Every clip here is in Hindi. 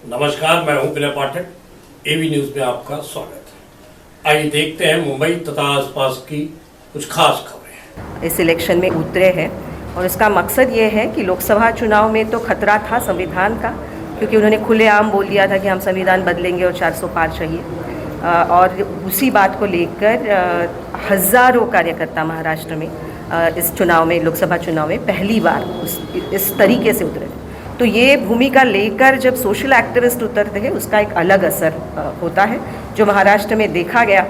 नमस्कार, मैं हूं विनय पाठक। एवी न्यूज में आपका स्वागत है। आइए देखते हैं मुंबई तथा आसपास की कुछ खास खबरें। इस इलेक्शन में उतरे हैं और इसका मकसद ये है कि लोकसभा चुनाव में तो खतरा था संविधान का, क्योंकि उन्होंने खुलेआम बोल दिया था कि हम संविधान बदलेंगे और 400 पार चाहिए। और उसी बात को लेकर हज़ारों कार्यकर्ता महाराष्ट्र में इस चुनाव में, लोकसभा चुनाव में पहली बार इस तरीके से उतरे। तो ये भूमिका लेकर जब सोशल एक्टिविस्ट उतरते हैं उसका एक अलग असर होता है, जो महाराष्ट्र में देखा गया।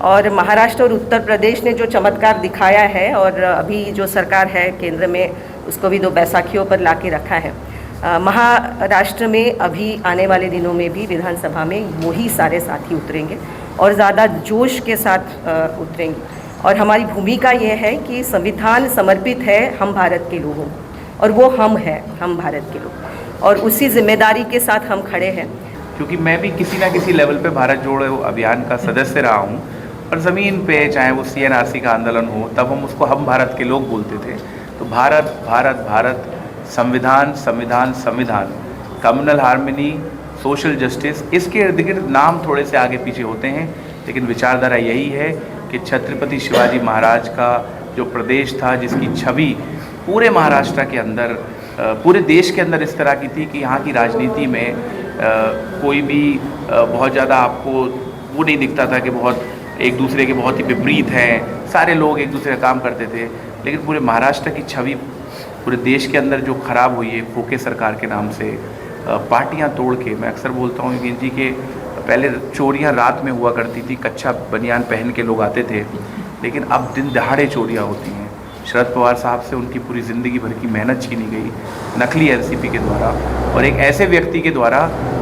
और महाराष्ट्र और उत्तर प्रदेश ने जो चमत्कार दिखाया है, और अभी जो सरकार है केंद्र में, उसको भी 2 बैसाखियों पर लाके रखा है। महाराष्ट्र में अभी आने वाले दिनों में भी विधानसभा में वही सारे साथी उतरेंगे और ज़्यादा जोश के साथ उतरेंगे। और हमारी भूमिका ये है कि संविधान समर्पित है हम भारत के लोगों को, और वो हम भारत के लोग, और उसी जिम्मेदारी के साथ हम खड़े हैं। क्योंकि मैं भी किसी ना किसी लेवल पे भारत जोड़ो अभियान का सदस्य रहा हूँ, और ज़मीन पे चाहे वो CNRC का आंदोलन हो, तब हम उसको हम भारत के लोग बोलते थे। तो भारत भारत भारत, संविधान संविधान संविधान, कम्युनल हार्मनी, सोशल जस्टिस, इसके इर्द गिर्द नाम थोड़े से आगे पीछे होते हैं, लेकिन विचारधारा यही है कि छत्रपति शिवाजी महाराज का जो प्रदेश था, जिसकी छवि पूरे महाराष्ट्र के अंदर, पूरे देश के अंदर इस तरह की थी कि यहाँ की राजनीति में कोई भी बहुत ज़्यादा आपको वो नहीं दिखता था कि बहुत एक दूसरे के बहुत ही विपरीत हैं, सारे लोग एक दूसरे का काम करते थे। लेकिन पूरे महाराष्ट्र की छवि पूरे देश के अंदर जो ख़राब हुई है फोके सरकार के नाम से, पार्टियाँ तोड़ के, मैं अक्सर बोलता हूँ योगेश जी के पहले चोरियाँ रात में हुआ करती थी, कच्चा बनियान पहन के लोग आते थे, लेकिन अब दिन दहाड़े चोरियाँ होती हैं। शरद पवार साहब से उनकी पूरी ज़िंदगी भर की मेहनत छीनी गई नकली LCP के द्वारा, और एक ऐसे व्यक्ति के द्वारा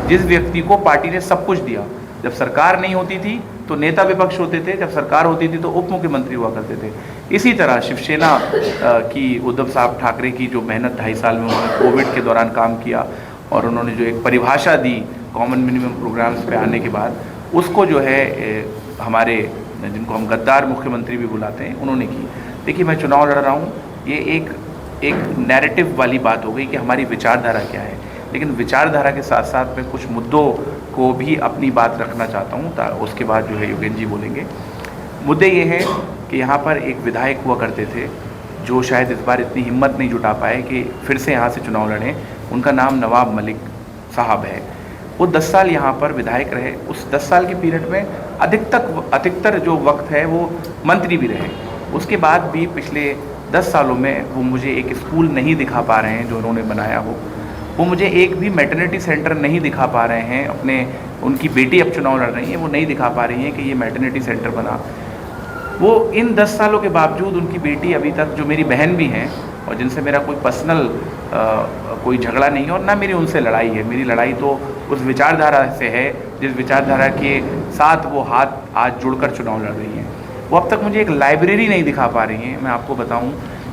जिस व्यक्ति को पार्टी ने सब कुछ दिया। जब सरकार नहीं होती थी तो नेता विपक्ष होते थे, जब सरकार होती थी तो उप मुख्यमंत्री हुआ करते थे। इसी तरह शिवसेना की उद्धव साहब ठाकरे की जो मेहनत 2.5 साल में उन्होंने कोविड के दौरान काम किया, और उन्होंने जो एक परिभाषा दी कॉमन मिनिमम प्रोग्राम्स पे आने के बाद, उसको जो है हमारे जिनको हम गद्दार मुख्यमंत्री भी बुलाते हैं, उन्होंने की। देखिए, मैं चुनाव लड़ रहा हूँ, ये एक नैरेटिव वाली बात हो गई कि हमारी विचारधारा क्या है, लेकिन विचारधारा के साथ साथ मैं कुछ मुद्दों को भी अपनी बात रखना चाहता हूँ, उसके बाद जो है योगेश जी बोलेंगे। मुद्दे ये हैं कि यहाँ पर एक विधायक हुआ करते थे जो शायद इस बार इतनी हिम्मत नहीं जुटा पाए कि फिर से यहाँ से चुनाव लड़ें। उनका नाम नवाब मलिक साहब है। वो 10 साल यहाँ पर विधायक रहे। उस 10 साल के पीरियड में अधिकतर जो वक्त है वो मंत्री भी रहे। उसके बाद भी पिछले 10 सालों में वो मुझे एक स्कूल नहीं दिखा पा रहे हैं जो उन्होंने बनाया हो। वो मुझे एक भी मैटरनिटी सेंटर नहीं दिखा पा रहे हैं। उनकी बेटी अब चुनाव लड़ रही है, वो नहीं दिखा पा रही हैं कि ये मैटरनिटी सेंटर बना। वो इन 10 सालों के बावजूद उनकी बेटी अभी तक, जो मेरी बहन भी हैं और जिनसे मेरा कोई पर्सनल कोई झगड़ा नहीं है और ना मेरी उनसे लड़ाई है, मेरी लड़ाई तो उस विचारधारा से है जिस विचारधारा के साथ वो हाथ जुड़कर चुनाव लड़ रही हैं। वो अब तक मुझे एक लाइब्रेरी नहीं दिखा पा रही हैं। मैं आपको बताऊं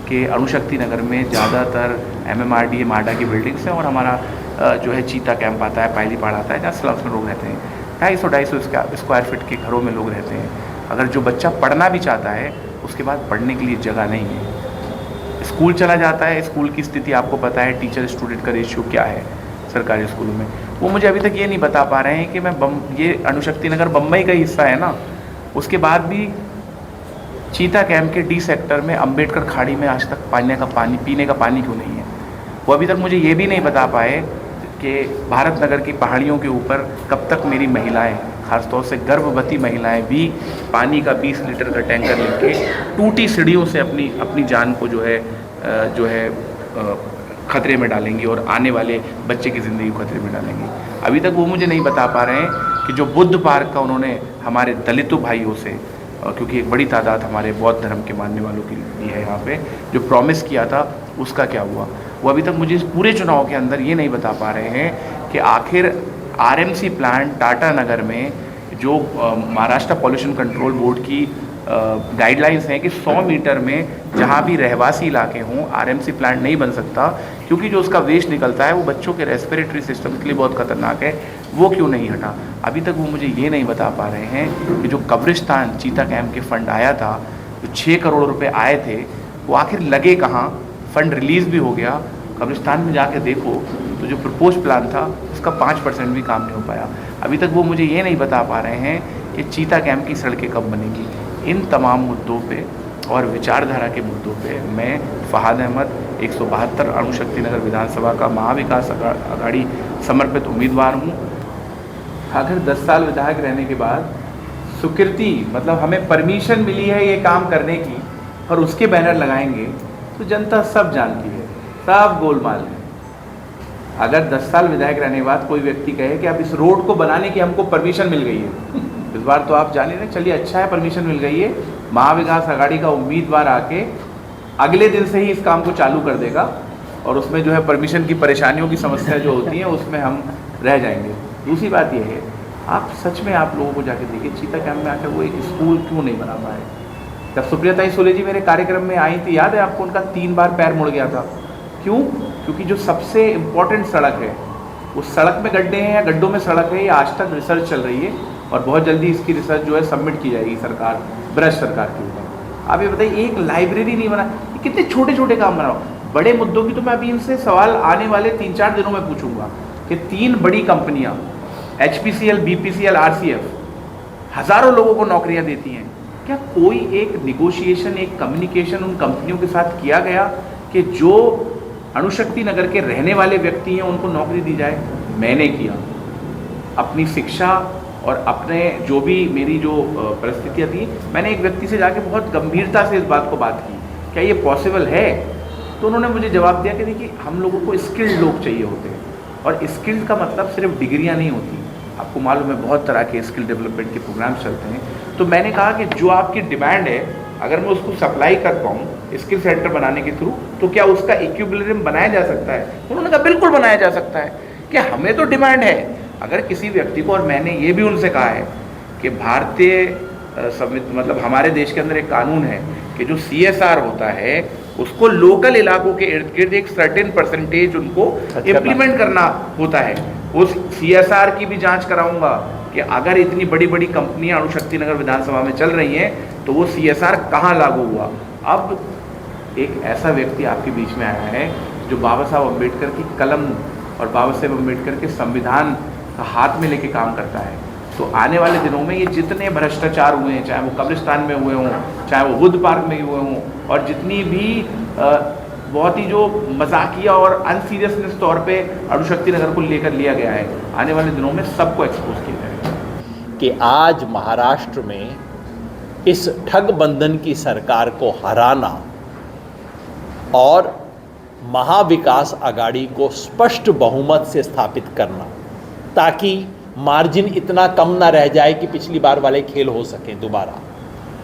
कि अणुशक्ति नगर में ज़्यादातर MMRDA माडा की बिल्डिंग्स हैं, और हमारा जो है चीता कैंप आता है, पायलीपाड़ आता है, जहाँ स्लम्स में लोग रहते हैं। 250-250 स्क्वायर फीट के घरों में लोग रहते हैं। अगर जो बच्चा पढ़ना भी चाहता है उसके बाद पढ़ने के लिए जगह नहीं है। स्कूल चला जाता है, स्कूल की स्थिति आपको पता है, टीचर स्टूडेंट का रेशियो क्या है सरकारी स्कूलों में। वो मुझे अभी तक ये नहीं बता पा रहे हैं कि ये अणुशक्ति नगर बम्बई का हिस्सा है ना, उसके बाद भी चीता कैंप के D सेक्टर में अम्बेडकर खाड़ी में आज तक पीने का पानी क्यों नहीं है। वो अभी तक मुझे ये भी नहीं बता पाए कि भारत नगर की पहाड़ियों के ऊपर कब तक मेरी महिलाएं, खासतौर से गर्भवती महिलाएं भी पानी का 20 लीटर का टैंकर लेके टूटी सीढ़ियों से अपनी जान को जो है खतरे में डालेंगी और आने वाले बच्चे की ज़िंदगी को खतरे में डालेंगी। अभी तक वो मुझे नहीं बता पा रहे हैं कि जो बुद्ध पार्क का उन्होंने हमारे दलितों भाइयों से, क्योंकि एक बड़ी तादाद हमारे बौद्ध धर्म के मानने वालों की भी है यहाँ पे, जो प्रॉमिस किया था उसका क्या हुआ। वो अभी तक मुझे इस पूरे चुनाव के अंदर ये नहीं बता पा रहे हैं कि आखिर RMC प्लांट टाटा नगर में जो महाराष्ट्र पॉल्यूशन कंट्रोल बोर्ड की गाइडलाइंस हैं कि 100 मीटर में जहाँ भी रहवासी इलाके हों RMC प्लांट नहीं बन सकता, क्योंकि जो उसका वेस्ट निकलता है वो बच्चों के रेस्पिरेटरी सिस्टम के लिए बहुत खतरनाक है। वो क्यों नहीं हटा। अभी तक वो मुझे ये नहीं बता पा रहे हैं कि जो कब्रिस्तान चीता कैंप के फंड आया था, जो 6 करोड़ रुपए आए थे, वो आखिर लगे कहाँ। फंड रिलीज़ भी हो गया, कब्रिस्तान में जाके देखो तो जो प्रपोज प्लान था उसका 5% भी काम नहीं हो पाया। अभी तक वो मुझे ये नहीं बता पा रहे हैं कि चीता कैंप की सड़कें कब बनेंगी। इन तमाम मुद्दों पे और विचारधारा के मुद्दों पे मैं फहाद अहमद 172 अणुशक्ति नगर विधानसभा का महाविकास अघाड़ी समर्पित उम्मीदवार हूँ। अगर 10 साल विधायक रहने के बाद स्वीकृति मतलब हमें परमिशन मिली है ये काम करने की और उसके बैनर लगाएंगे तो जनता सब जानती है, सब गोलमाल है। अगर 10 साल विधायक रहने के बाद कोई व्यक्ति कहे कि अब इस रोड को बनाने की हमको परमिशन मिल गई है, इस बार तो आप जाने रहे, चलिए अच्छा है परमिशन मिल गई है, महाविकास अघाड़ी का उम्मीदवार आके अगले दिन से ही इस काम को चालू कर देगा और उसमें जो है परमिशन की परेशानियों की समस्या जो होती है उसमें हम रह जाएंगे। दूसरी बात यह है, आप सच में आप लोगों को जाके देखिए चीता कैंप में आकर वो एक स्कूल क्यों नहीं बना पाए। जब सुप्रिया सोले जी मेरे कार्यक्रम में आई थी, याद है आपको, उनका 3 बार पैर मुड़ गया था। क्यों? क्योंकि जो सबसे इम्पोर्टेंट सड़क है उस सड़क में गड्ढे हैं या गड्ढों में सड़क है, ये आज तक रिसर्च चल रही है और बहुत जल्दी इसकी रिसर्च जो है सबमिट की जाएगी सरकार, ब्रश सरकार के ऊपर। आप ये बताइए, एक लाइब्रेरी नहीं बना, ये कितने छोटे छोटे काम बनाओ। बड़े मुद्दों की तो मैं अभी इनसे सवाल आने वाले 3-4 दिनों में पूछूंगा कि 3 बड़ी कंपनियां HPCL, BPCL, RCF हज़ारों लोगों को नौकरियां देती हैं। क्या कोई एक निगोशिएशन, एक कम्युनिकेशन उन कंपनियों के साथ किया गया कि जो अणुशक्ति नगर के रहने वाले व्यक्ति हैं उनको नौकरी दी जाए? मैंने किया। अपनी शिक्षा और अपने जो भी मेरी जो परिस्थितियाँ थी, मैंने एक व्यक्ति से जाके बहुत गंभीरता से इस बात को बात की, क्या ये पॉसिबल है? तो उन्होंने मुझे जवाब दिया कि देखिए हम लोगों को स्किल्ड लोग चाहिए होते हैं और स्किल्ड का मतलब सिर्फ डिग्रियाँ नहीं होती। आपको मालूम है बहुत तरह के स्किल डेवलपमेंट के प्रोग्राम्स चलते हैं। तो मैंने कहा कि जो आपकी डिमांड है अगर मैं उसको सप्लाई कर पाऊँ स्किल सेंटर बनाने के थ्रू, तो क्या उसका इक्विलिब्रियम बनाया जा सकता है? उन्होंने कहा बिल्कुल बनाया जा सकता है। कि हमें तो डिमांड है अगर किसी व्यक्ति को, और मैंने ये भी उनसे कहा है कि भारतीय मतलब हमारे देश के अंदर एक कानून है कि जो CSR होता है उसको लोकल इलाकों के इर्द गिर्द एक सर्टेन परसेंटेज उनको इम्प्लीमेंट करना होता है। उस CSR की भी जांच कराऊंगा कि अगर इतनी बड़ी बड़ी कंपनियां अणुशक्ति नगर विधानसभा में चल रही हैं तो वो CSR कहाँ लागू हुआ। अब एक ऐसा व्यक्ति आपके बीच में आया है जो बाबा साहब अम्बेडकर की कलम और बाबा साहब अम्बेडकर के संविधान का हाथ में लेके काम करता है। तो आने वाले दिनों में ये जितने भ्रष्टाचार हुए हैं, चाहे वो कब्रिस्तान में हुए हों, चाहे वो बुद्ध पार्क में हुए हों, और जितनी भी बहुत ही जो मजाकिया और अनसीरियसनेस तौर पे अणुशक्ति नगर को लेकर लिया गया है, आने वाले दिनों में सबको एक्सपोज किया जाएगा। कि आज महाराष्ट्र में इस ठगबंधन की सरकार को हराना और महाविकास अघाड़ी को स्पष्ट बहुमत से स्थापित करना, ताकि मार्जिन इतना कम ना रह जाए कि पिछली बार वाले खेल हो सकें दोबारा,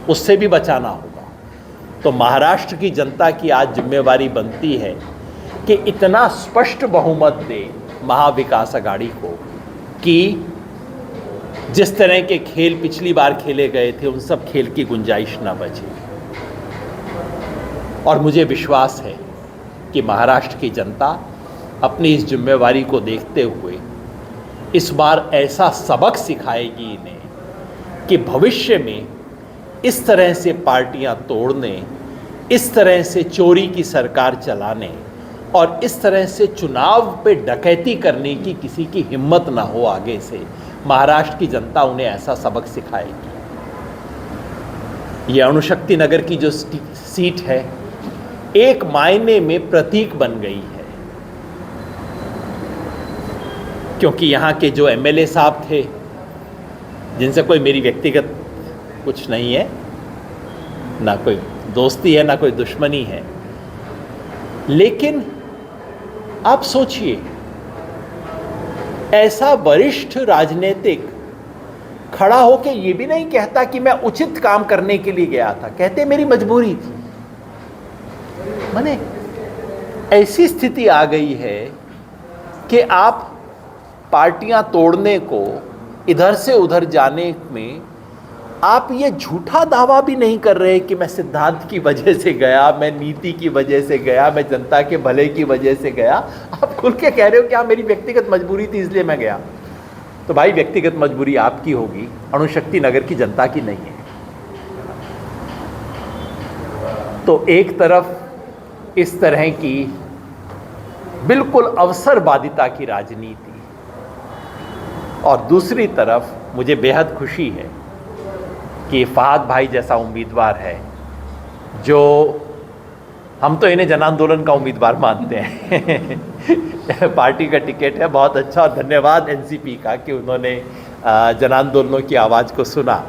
उससे भी बचाना होगा। तो महाराष्ट्र की जनता की आज जिम्मेवारी बनती है कि इतना स्पष्ट बहुमत दे महाविकास अघाड़ी को कि जिस तरह के खेल पिछली बार खेले गए थे उन सब खेल की गुंजाइश ना बचे। और मुझे विश्वास है कि महाराष्ट्र की जनता अपनी इस जिम्मेवारी को देखते हुए इस बार ऐसा सबक सिखाएगी इन्हें कि भविष्य में इस तरह से पार्टियां तोड़ने, इस तरह से चोरी की सरकार चलाने और इस तरह से चुनाव पे डकैती करने की किसी की हिम्मत ना हो आगे से। महाराष्ट्र की जनता उन्हें ऐसा सबक सिखाएगी। ये अणुशक्ति नगर की जो सीट है एक मायने में प्रतीक बन गई है, क्योंकि यहाँ के जो MLA साहब थे, जिनसे कोई मेरी व्यक्तिगत कुछ नहीं है, ना कोई दोस्ती है ना कोई दुश्मनी है, लेकिन आप सोचिए ऐसा वरिष्ठ राजनीतिक खड़ा होकर ये भी नहीं कहता कि मैं उचित काम करने के लिए गया था, कहते मेरी मजबूरी थी। माने ऐसी स्थिति आ गई है कि आप पार्टियां तोड़ने को, इधर से उधर जाने में आप ये झूठा दावा भी नहीं कर रहे कि मैं सिद्धांत की वजह से गया, मैं नीति की वजह से गया, मैं जनता के भले की वजह से गया। आप खुल के कह रहे हो कि हाँ मेरी व्यक्तिगत मजबूरी थी इसलिए मैं गया। तो भाई व्यक्तिगत मजबूरी आपकी होगी, अणुशक्ति नगर की जनता की नहीं है। तो एक तरफ इस तरह की बिल्कुल अवसरवादिता की राजनीति, और दूसरी तरफ मुझे बेहद खुशी है कि फहाद भाई जैसा उम्मीदवार है, जो हम तो इन्हें जन आंदोलन का उम्मीदवार मानते हैं पार्टी का टिकट है, बहुत अच्छा, और धन्यवाद एनसीपी का कि उन्होंने जन आंदोलनों की आवाज़ को सुना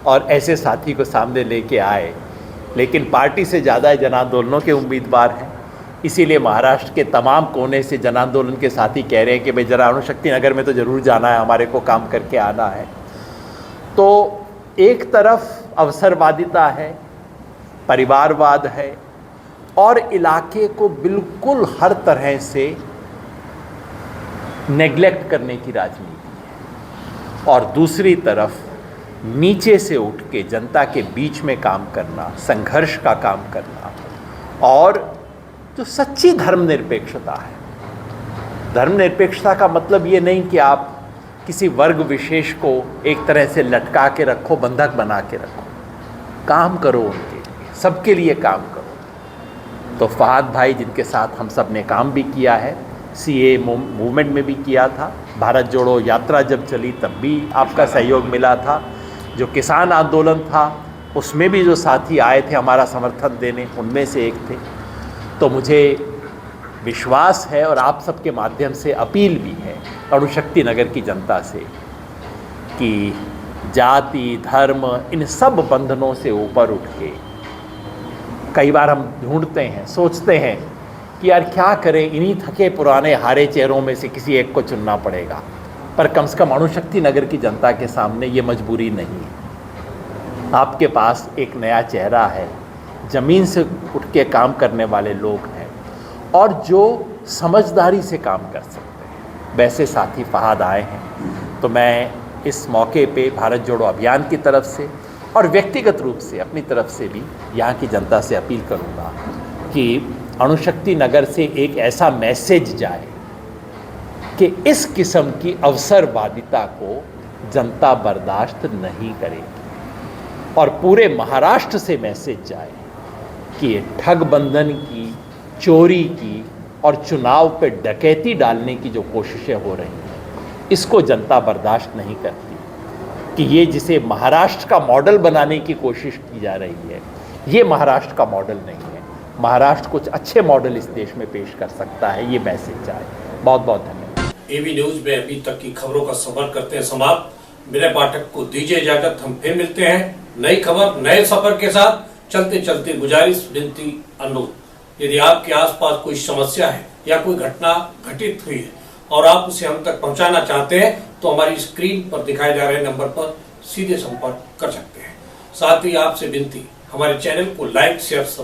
और ऐसे साथी को सामने लेके आए। लेकिन पार्टी से ज़्यादा जन आंदोलनों के उम्मीदवार हैं, इसीलिए महाराष्ट्र के तमाम कोने से जन आंदोलन के साथी कह रहे हैं कि भाई जरा अणुशक्ति नगर में तो ज़रूर जाना है, हमारे को काम करके आना है। तो एक तरफ अवसरवादिता है, परिवारवाद है, और इलाके को बिल्कुल हर तरह से नेग्लेक्ट करने की राजनीति है, और दूसरी तरफ नीचे से उठ के जनता के बीच में काम करना, संघर्ष का काम करना, और जो सच्ची धर्मनिरपेक्षता है। धर्मनिरपेक्षता का मतलब ये नहीं कि आप किसी वर्ग विशेष को एक तरह से लटका के रखो, बंधक बना के रखो, काम करो उनके लिए, सबके लिए काम करो। तो फहाद भाई जिनके साथ हम सब ने काम भी किया है, सीए मूवमेंट में भी किया था, भारत जोड़ो यात्रा जब चली तब भी आपका सहयोग मिला था, जो किसान आंदोलन था उसमें भी जो साथी आए थे हमारा समर्थन देने, उनमें से एक थे। तो मुझे विश्वास है और आप सबके माध्यम से अपील भी है अणुशक्ति नगर की जनता से कि जाति, धर्म, इन सब बंधनों से ऊपर उठ के, कई बार हम ढूंढते हैं, सोचते हैं कि यार क्या करें, इन्हीं थके पुराने हारे चेहरों में से किसी एक को चुनना पड़ेगा, पर कम से कम अणुशक्ति नगर की जनता के सामने ये मजबूरी नहीं है। आपके पास एक नया चेहरा है, ज़मीन से उठ के काम करने वाले लोग हैं और जो समझदारी से काम कर सकते हैं, वैसे साथी फहाद आए हैं। तो मैं इस मौके पे भारत जोड़ो अभियान की तरफ से और व्यक्तिगत रूप से अपनी तरफ से भी यहाँ की जनता से अपील करूँगा कि अणुशक्ति नगर से एक ऐसा मैसेज जाए कि इस किस्म की अवसरवादिता को जनता बर्दाश्त नहीं करेगी, और पूरे महाराष्ट्र से मैसेज जाए कि ये ठग बंधन की, चोरी की और चुनाव पे डकैती डालने की जो कोशिशें हो रही हैं, इसको जनता बर्दाश्त नहीं करती। कि ये जिसे महाराष्ट्र का मॉडल बनाने की कोशिश की जा रही है, ये महाराष्ट्र का मॉडल नहीं है। महाराष्ट्र कुछ अच्छे मॉडल इस देश में पेश कर सकता है, ये मैसेज जाए। बहुत बहुत धन्यवाद। एबी न्यूज में अभी तक की खबरों का सफर करते हैं समाप्त। मेरे पाठक को दीजिए इजाजत, हम फिर मिलते हैं नई खबर, नए सफर के साथ। चलते चलते गुजारिश, विनती, अनुरोध, यदि आपके आसपास कोई समस्या है या कोई घटना घटित हुई है और आप उसे हम तक पहुंचाना चाहते हैं तो हमारी स्क्रीन पर दिखाए जा रहे नंबर पर सीधे संपर्क कर सकते हैं। साथ ही आपसे विनती, हमारे चैनल को लाइक, शेयर